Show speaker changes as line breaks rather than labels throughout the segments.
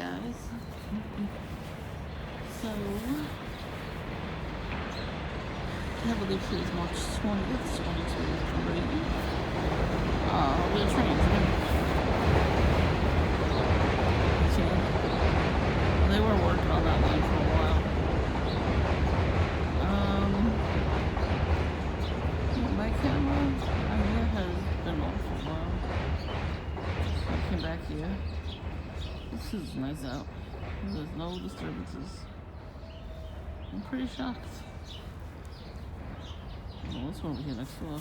guys. So, I believe today's March 20th, 2023. We're trains. They were working on that line for a while. My camera, has been off for a while. I came back here. This is nice out. There's no disturbances. I'm pretty shocked. Well, this one over here next door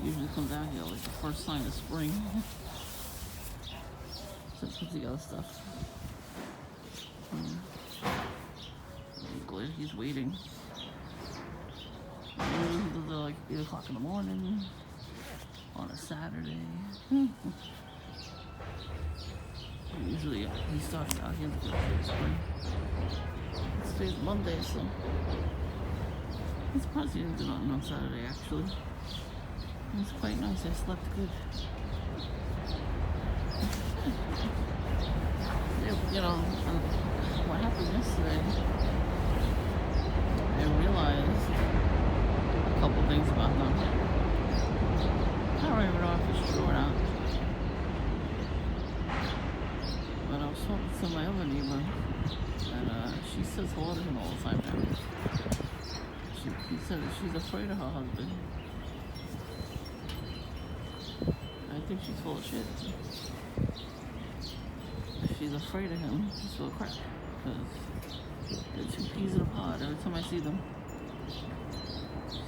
usually comes out here like the first sign of spring. To put together stuff. I'm glad he's waiting. Usually they're like 8 o'clock in the morning on a Saturday. Usually he starts out here in the spring. Today's Monday, so I'm surprised he didn't do nothing on Saturday actually. It was quite nice, I slept good. What happened yesterday, I realized a couple things about them. I don't even know if it's true or not. But I was talking to my other neighbor, and she says hello to him all the time now. He said that she's afraid of her husband. I think she's full of shit. If she's afraid of him, she's full of crap. Because they're two peas in a pod every time I see them.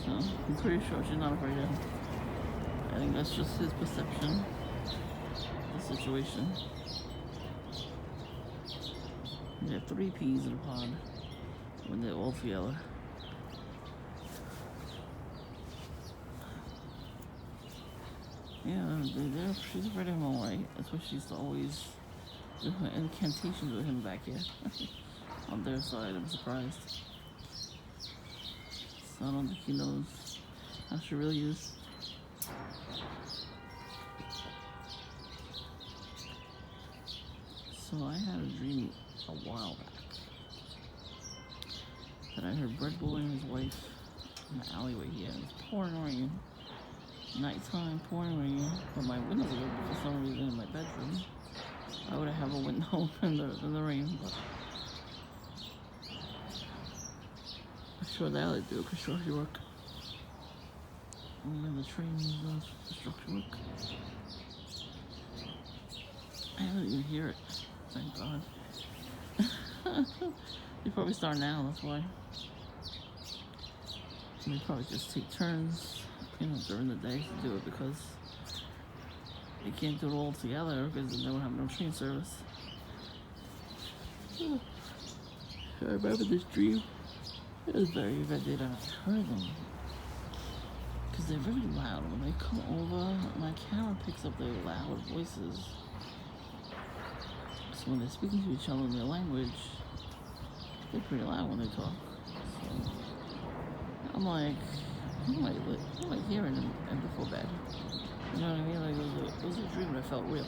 So I'm pretty sure she's not afraid of him. I think that's just his perception of the situation. They're three peas in a pod when they're all together. Yeah, she's afraid of him all right. That's why she used to always do her incantations with him back here. On their side, I'm surprised. So I don't think he knows how she really is. So I had a dream a while back that I heard Red Bull and his wife in the alleyway here. It was pouring rain. Nighttime, pouring rain, but my windows are open for some reason in my bedroom. I would have a window in the rain, but I'm sure the alley do construction work. And then the train does construction work. I don't even hear it. Thank God. They probably start now, that's why. And they probably just take turns, during the day to do it because they can't do it all together because they don't have no train service. I remember this dream. It was very vivid and I heard them because they're very loud. When they come over, my camera picks up their loud voices. So when they're speaking to each other in their language, they're pretty loud when they talk. So I'm like, what am I hearing and before bed? You know what I mean? Like it was a dream that felt real.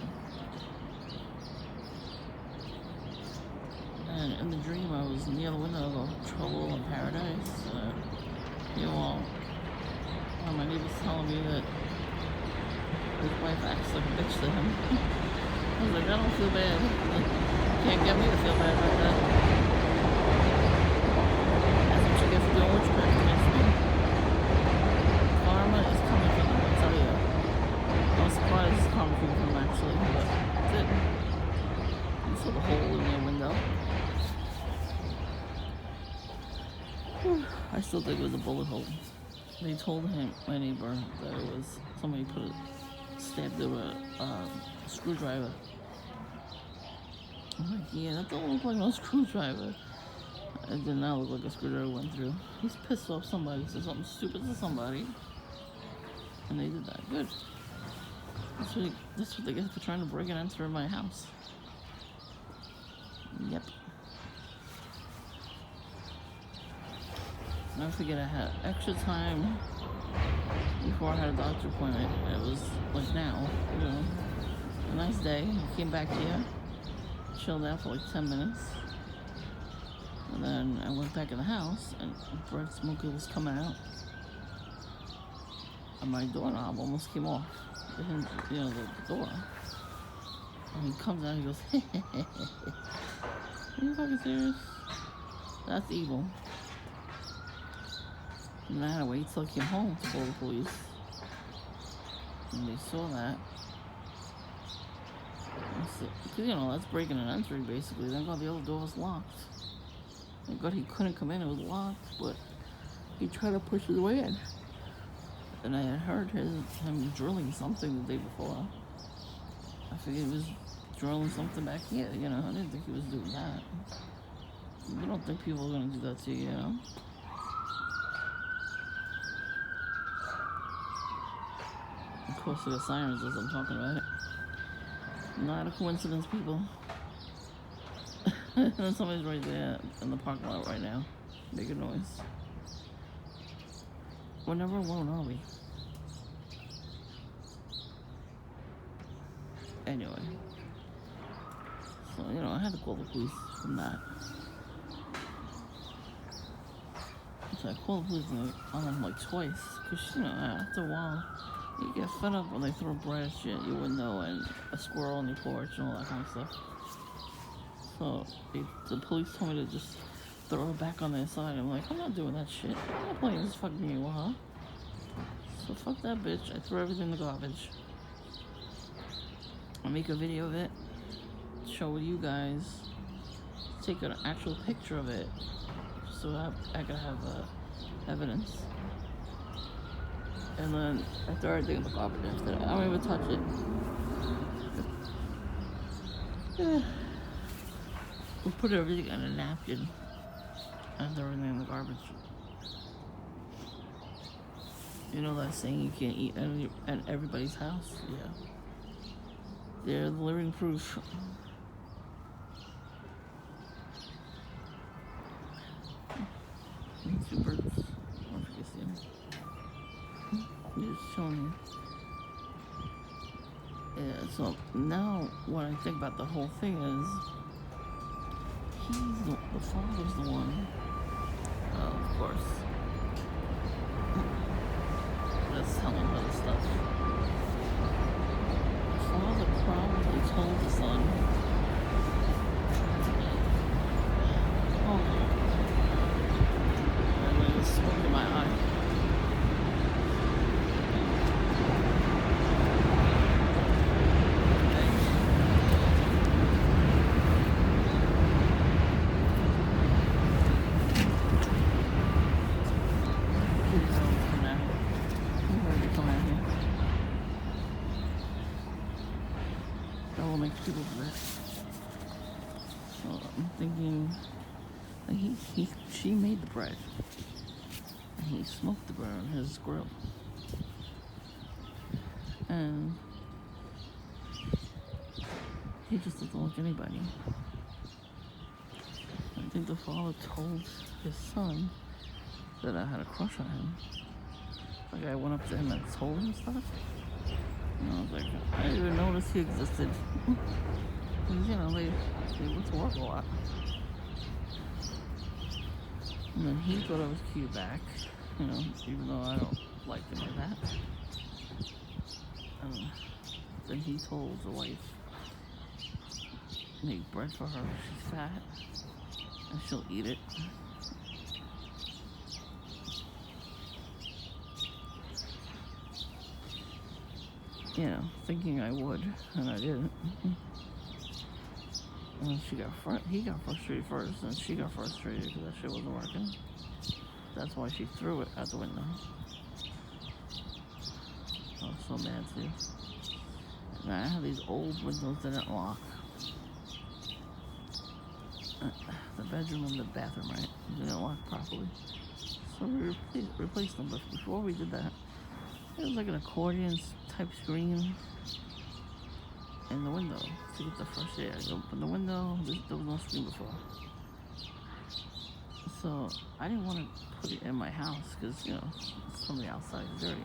And in the dream, I was near the window of Trouble in Paradise. One of my neighbors telling me that his wife acts like a bitch to him. I was like, I don't feel bad. Can't get me to feel bad like that. That's what you get for doing witchcraft against me. Karma is coming from them, I tell you. I was surprised it's coming from them actually, but it didn't. You saw the hole in their window. I still think it was a bullet hole. They told him, my neighbor, that it was somebody stabbed it with a screwdriver. I'm like, yeah, that don't look like no screwdriver. It did not look like a screwdriver went through. He's pissed off somebody. He said something stupid to somebody. And they did that. Good. That's what they get for trying to break and enter my house. Yep. Never forget, I had extra time before I had a doctor appointment. It was like now, a nice day. I came back here, chilled out for like 10 minutes. And then I went back in the house, and bread smoke was coming out. And my doorknob almost came off. The hinge, the door. And he comes out and he goes, are you fucking serious? That's evil. And I had to wait till I came home to call the police. And they saw that. Because, that's breaking and entering, basically. Thank God the other door was locked. Thank God he couldn't come in, it was locked, but he tried to push his way in. And I had heard him drilling something the day before. I figured he was drilling something back here, I didn't think he was doing that. You don't think people are going to do that to you, Of course, the sirens as I'm talking about it. Not a coincidence, people. And somebody's right there in the parking lot right now, making noise. We're never alone, are we? Anyway. So, I had to call the police from that. So I called the police on them like twice. Because, after a while, you get fed up when they throw bread shit at your window and a squirrel on your porch and all that kind of stuff. So the police told me to just throw it back on their side. I'm like, I'm not doing that shit. I'm not playing this fucking game, huh? So fuck that bitch. I threw everything in the garbage. I'll make a video of it. Show you guys. Take an actual picture of it. So I can have evidence. And then I throw everything in the garbage after that. I don't even touch it. Yeah. We put everything on a napkin and throw everything in the garbage. You know that saying you can't eat at everybody's house? Yeah. They're the living proof. Two birds. I don't know if you can see them. They're just chilling here. Yeah, so now what I think about the whole thing is the father's the one, of course, that's telling her the stuff. The father probably told the son, and then smoke in my eye. People do that. So I'm thinking that she made the bread and he smoked the bread on his grill, and he just doesn't like anybody. I think the father told his son that I had a crush on him. Like I went up to him and told him stuff. And I was like, I didn't even notice he existed. Because, they went to work a lot. And then he thought I was cute back, even though I don't like him like that. Then he told the wife, make bread for her, she's fat, and she'll eat it. Thinking I would, and I didn't. And he got frustrated first, and she got frustrated because that shit wasn't working. That's why she threw it out the window. I was so mad too. And I had these old windows that didn't lock. The bedroom and the bathroom, right? They didn't lock properly. So we replaced them, but before we did that, it was like an accordion type screen in the window to get the fresh air. You open the window, there was no screen before. So I didn't want to put it in my house because, it's from the outside, it's dirty.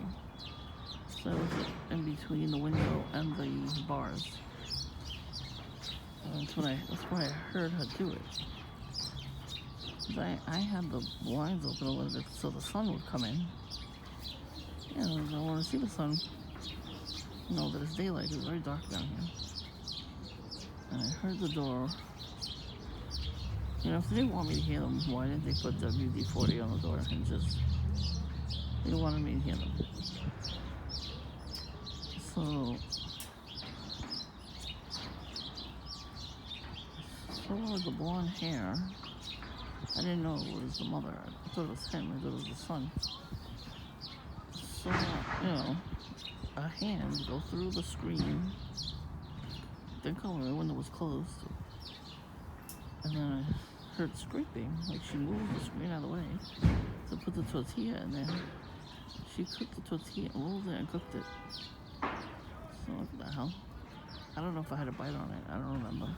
So it was in between the window and the bars. That's why I heard her do it. 'Cause I had the blinds open a little bit so the sun would come in. Yeah, I don't want to see the sun. You know that it's daylight. It's very dark down here. And I heard the door. You know, if they didn't want me to hear them, why didn't they put WD-40 on the door and just... They wanted me to hear them. So... saw the blonde hair. I didn't know it was the mother. I thought it was him. I thought it was the son. So, you know, a hand go through the screen. Then come when the window was closed. And then I heard scraping. Like she moved the screen out of the way to put the tortilla in there. She cooked the tortilla, rolled it and cooked it. So what the hell? I don't know if I had a bite on it. I don't remember.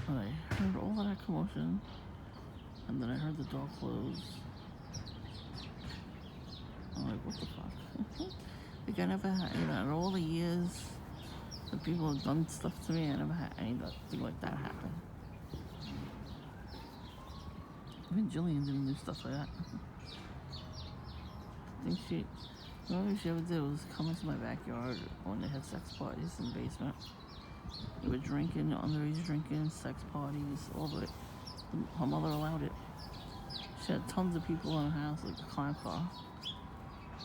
But I heard all of that commotion, and then I heard the door close. I'm like, what the fuck? Like I never had, you know, in all the years that people have done stuff to me, I never had anything like that happen. Even Jillian didn't do stuff like that. I think the only thing she ever did was come into my backyard when they had sex parties in the basement. They were drinking, underage drinking, sex parties, all of it. Her mother allowed it. She had tons of people in her house, like a clown car.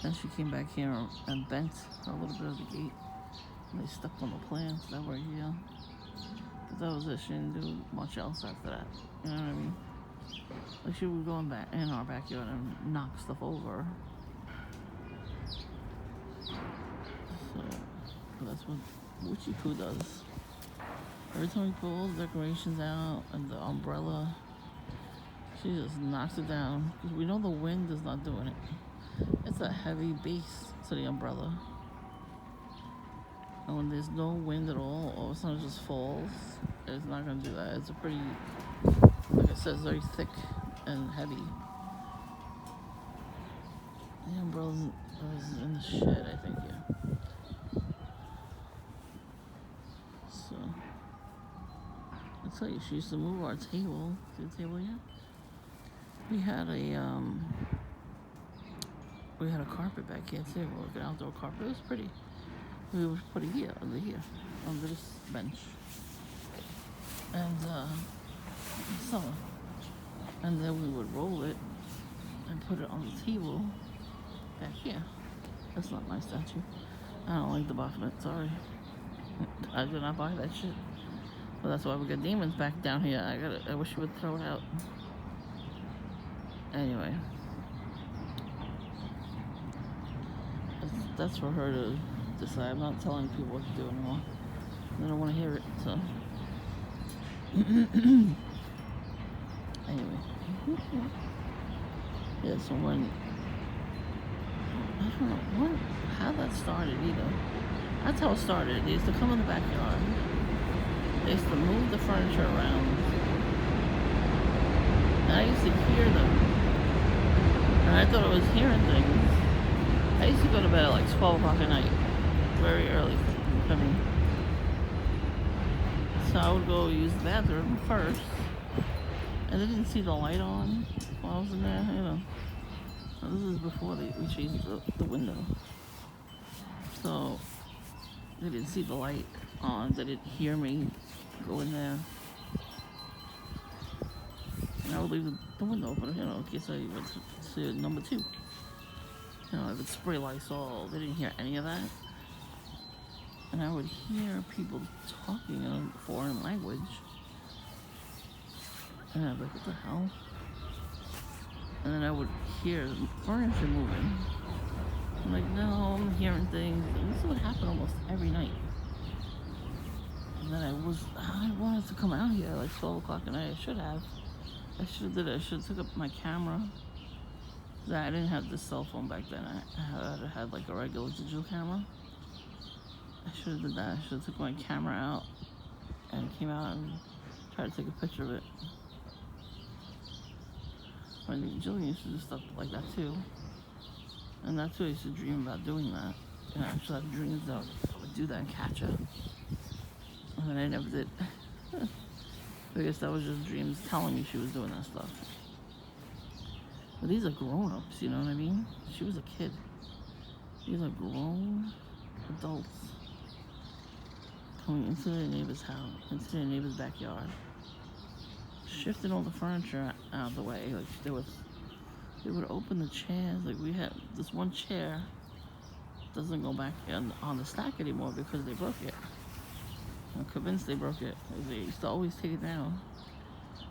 Then she came back here and bent a little bit of the gate. And they stepped on the plants that were here. But that was it. She didn't do much else after that. You know what I mean? Like she would go in our backyard and knock stuff over. So that's what Witchy Poo does. Every time we put all the decorations out and the umbrella, she just knocks it down. Because we know the wind is not doing it. It's a heavy base to the umbrella. And when there's no wind at all of a sudden it just falls. It's not going to do that. It's a pretty, like I said, it's very thick and heavy. The umbrella is in the shed, I think, yeah. So, I'll tell you, she used to move our table. See the table here? We had a carpet back here too, like an outdoor carpet. It was pretty. We would put it here, under this bench. And summer. And then we would roll it and put it on the table back here. That's not my statue. I don't like the Baphomet, sorry. I did not buy that shit. But that's why we got demons back down here. I wish you would throw it out. Anyway. That's for her to decide. I'm not telling people what to do anymore. They don't want to hear it, so. Anyway. Yeah, so when, I don't know how that started either. That's how it started. They used to come in the backyard. They used to move the furniture around. And I used to hear them. And I thought I was hearing things. I used to go to bed at like 12 o'clock at night. Very early for me. So I would go use the bathroom first. And they didn't see the light on while I was in there, you know. So this is before we changed the window. So they didn't see the light on. They didn't hear me go in there. And I would leave the window open, you know, in case I went to number 2. You know, I would spray Lysol. They didn't hear any of that. And I would hear people talking in a foreign language. And I'd be like, what the hell? And then I would hear the furniture moving. I'm like, no, I'm hearing things. And this would happen almost every night. And then I wanted to come out here at like 12 o'clock at night. I should have did it. I should have took up my camera. I didn't have this cell phone back then. I had like a regular digital camera. I should have did that. I should have took my camera out and came out and tried to take a picture of it. I think Jillian used to do stuff like that too. And that's what I used to dream about doing that. And I actually have dreams that I would do that and catch her. And I never did. I guess that was just dreams telling me she was doing that stuff. But these are grown-ups, you know what I mean? She was a kid. These are grown adults coming into their neighbor's house, into their neighbor's backyard, shifting all the furniture out of the way. Like they would open the chairs. Like we had this one chair doesn't go back on the stack anymore because they broke it. I'm convinced they broke it. They used to always take it down.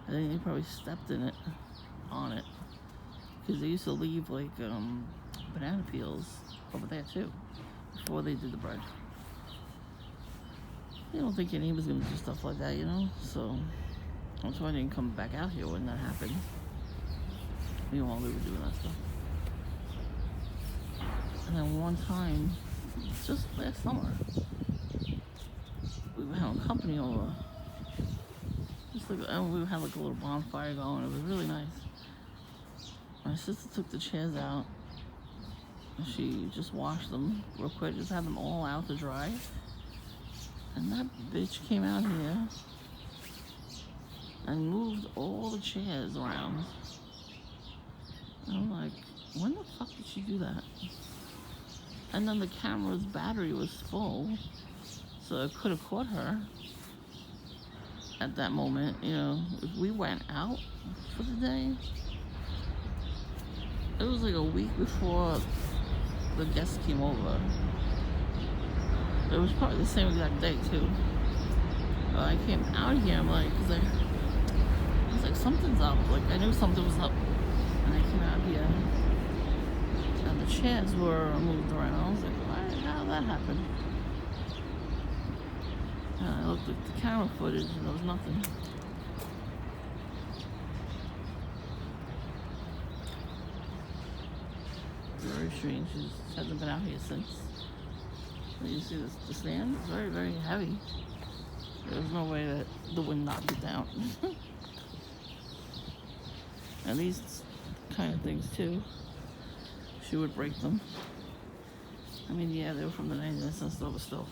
I think they probably stepped in it, on it, because they used to leave like banana peels over there too before they did the bread. You don't think your neighbor's gonna do stuff like that, you know? So that's why I didn't come back out here when that happened. While we were doing that stuff. And then one time, just last summer, we were having company over. And we had like a little bonfire going. It was really nice. My sister took the chairs out. And she just washed them real quick. Just had them all out to dry. And that bitch came out here and moved all the chairs around. And I'm like, when the fuck did she do that? And then the camera's battery was full, so it could have caught her at that moment. You know, if we went out for the day, it was like a week before the guests came over. It was probably the same exact day too. I came out here, I'm like, I was like, something's up. Like I knew something was up. And I came out here, and the chairs were moved around. I was like, how did that happen? And I looked at the camera footage, and there was nothing. Very strange. She hasn't been out here since. So you see the stand? It's very, very heavy. There's no way that the wind knocked it down. And these kind of things too, she would break them. I mean, yeah, they were from the 99-cent store, but still,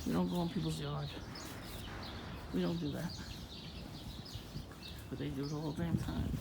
we don't go in people's yard. We don't do that. But they do it all the damn time.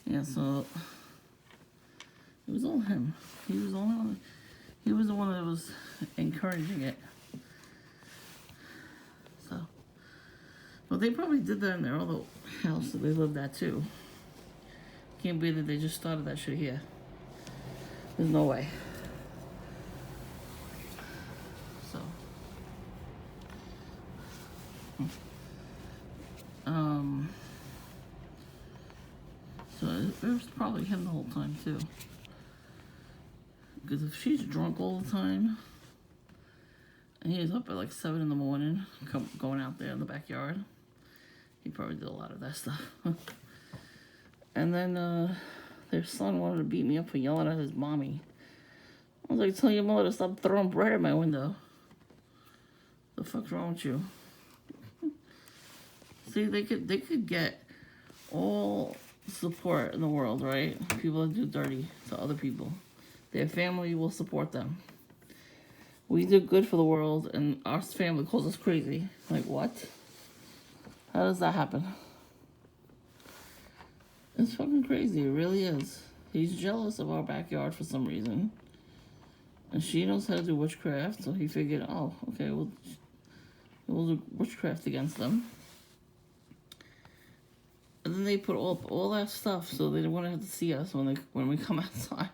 Yeah, so it was all him. He was the one that was encouraging it. So, well, they probably did that in their other house that they lived at too. Can't believe that they just started that shit here. There's no way. So, so it was probably him the whole time too. Because if she's drunk all the time, and he's up at like 7 in the morning, going out there in the backyard, he probably did a lot of that stuff. And then their son wanted to beat me up for yelling at his mommy. I was like, tell your mother to stop throwing bread at my window. The fuck's wrong with you? See, they could get all support in the world, right? People that do dirty to other people. Their family will support them. We do good for the world, and our family calls us crazy. Like, what? How does that happen? It's fucking crazy. It really is. He's jealous of our backyard for some reason. And she knows how to do witchcraft, so he figured, oh, okay, we'll do witchcraft against them. And then they put all that stuff so they don't want to have to see us when we come outside.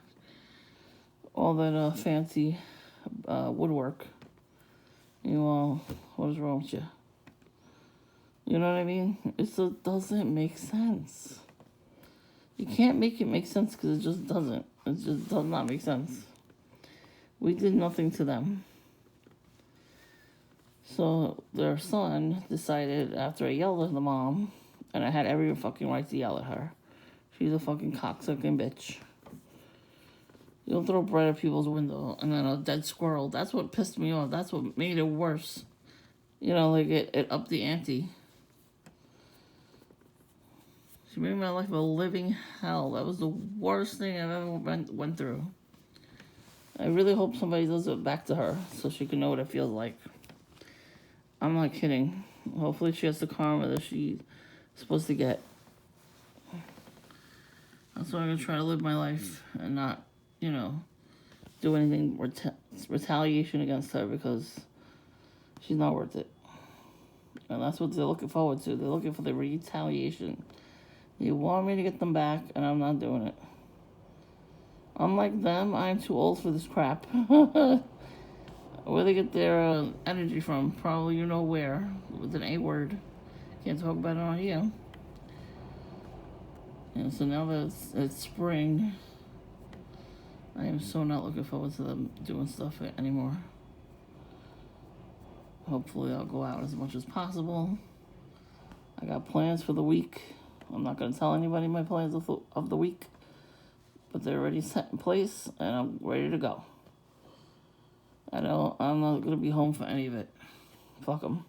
All that fancy woodwork. You know, what is wrong with you? You know what I mean? It just doesn't make sense. You can't make it make sense because it just doesn't. It just does not make sense. We did nothing to them. So their son decided, after I yelled at the mom, and I had every fucking right to yell at her. She's a fucking cocksucking bitch. You don't throw bread at people's window and then a dead squirrel. That's what pissed me off. That's what made it worse. You know, like it upped the ante. She made my life a living hell. That was the worst thing I've ever went through. I really hope somebody does it back to her so she can know what it feels like. I'm not kidding. Hopefully she has the karma that she's supposed to get. That's why I'm going to try to live my life and not, you know, do anything retaliation against her, because she's not worth it. And that's what they're looking forward to. They're looking for the retaliation. You want me to get them back, and I'm not doing it. Unlike them, I'm too old for this crap. Where they get their energy from, probably you know where, with an A word. Can't talk about it on here. And so now that it's spring, I am so not looking forward to them doing stuff anymore. Hopefully I'll go out as much as possible. I got plans for the week. I'm not going to tell anybody my plans of the week, but they're already set in place, and I'm ready to go. I'm not going to be home for any of it. Fuck them.